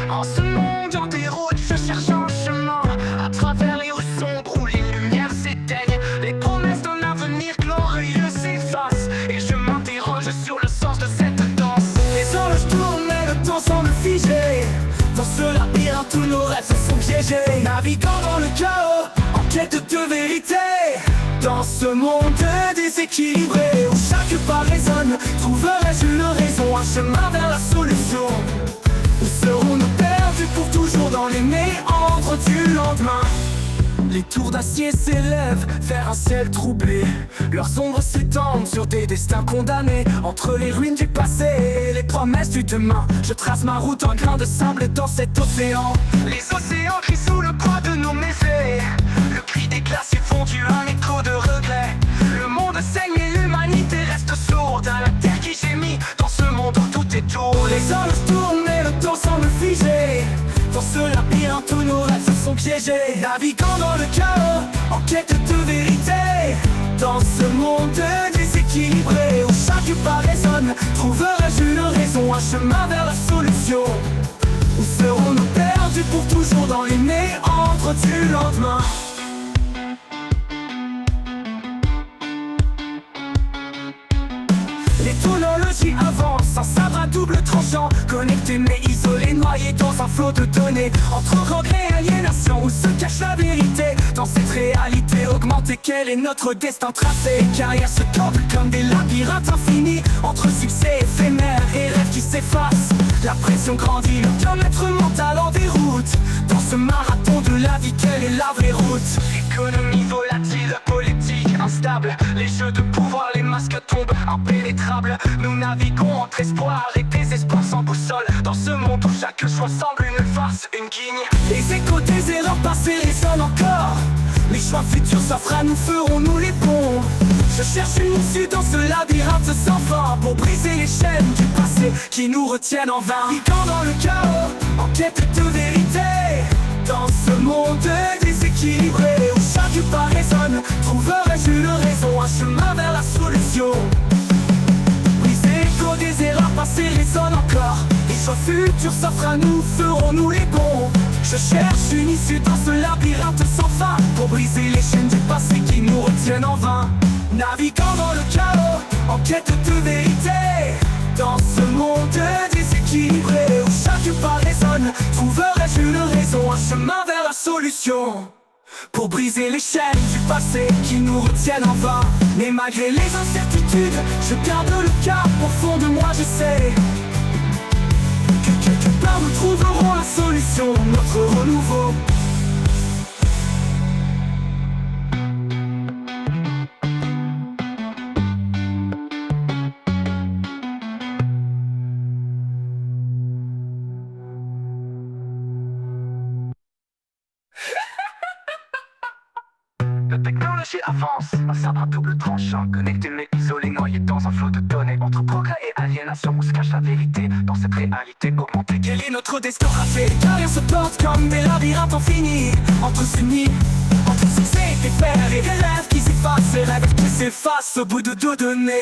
En ce monde en déroute, je cherche un chemin. À travers les rues sombres où les lumières s'éteignent, les promesses d'un avenir glorieux s'effacent. Et je m'interroge sur le sens de cette danse. Les horloges tournent et le temps semble figé. Dans ce labyrinthe tous nos rêves se sont piégés. Naviguant dans le chaos, en quête de vérité. Dans ce monde déséquilibré, où chaque pas résonne, trouverai-je une raison, un chemin vers la solution? Où serons-nous perdus pour toujours dans les méandres du lendemain? Les tours d'acier s'élèvent vers un ciel troublé. Leurs ombres s'étendent sur des destins condamnés. Entre les ruines du passé et les promesses du demain, je trace ma route en grain de sable dans cet océan. Les océans crient sous le poids de nos méfaits. Le cri des glaciers fondu, un écho de regret. Le monde saigne et l'humanité reste sourde à la terre qui gémit. Dans ce monde où tout est tour, les horloges tournent et le temps semble figé. Dans ce labyrinthe où nos rêves se sont piégés. Naviguant dans le chaos, en quête de vérité. Dans ce monde déséquilibré, où chaque pas résonne, trouverai-je une raison, un chemin vers la solution? Où serons-nous perdus pour toujours dans les méandres du lendemain? Les technologies avancent, un sabre à double tranchant. Connectés mais isolés, noyés dans un flot de données. Entre regret et aliénation, où se cache la vérité? Dans cette réalité augmentée, quel est notre destin tracé? Carrière se tordent comme des labyrinthes infinis. Entre succès éphémère et rêves qui s'effacent, la pression grandit, le bien-être mental en déroute. Dans ce marathon de la vie, quelle est la vraie route? Économie volatile, politique instable, les jeux de pouvoir, les masques tombent impénétrables. Nous naviguons entre espoir et désespoir sans boussole. Dans ce monde où chaque choix semble une farce, une guigne. Les échos des erreurs passées résonnent encore. Les choix futurs s'offrent à nous, ferons-nous les bons? Je cherche une issue dans ce labyrinthe sans fin, pour briser les chaînes du passé qui nous retiennent en vain. Naviguant dans le chaos, en quête de vérité. Dans ce monde déséquilibré, où chaque pas résonne, trouverai-je une raison, un chemin vers la solution? Briser l'écho des erreurs passées résonnent encore. Les choix futurs s'offrent à nous, ferons-nous les bons? Je cherche une issue dans ce labyrinthe sans fin, pour briser les chaînes du passé qui nous retiennent en vain. Naviguant dans le chaos, en quête de vérité. Dans ce monde déséquilibré, où chaque pas résonne, trouverai-je une raison, un chemin vers la solution? Pour briser les chaînes du passé qui nous retiennent en vain. Mais malgré les incertitudes, je garde le cap, au fond de moi je sais que quelque part nous trouverons la solution, notre renouveau. La technologie avance, un sabre à double tranchant. Connecté mais isolé, noyé dans un flot de données. Entre progrès et aliénation, où se cache la vérité? Dans cette réalité augmentée, quel est notre destin tracé? Les carrières se portent comme des labyrinthes infinis. Entre sunis, entre succès et faire, et des rêves qui s'effacent, et rêves qui s'effacent au bout de 2 données.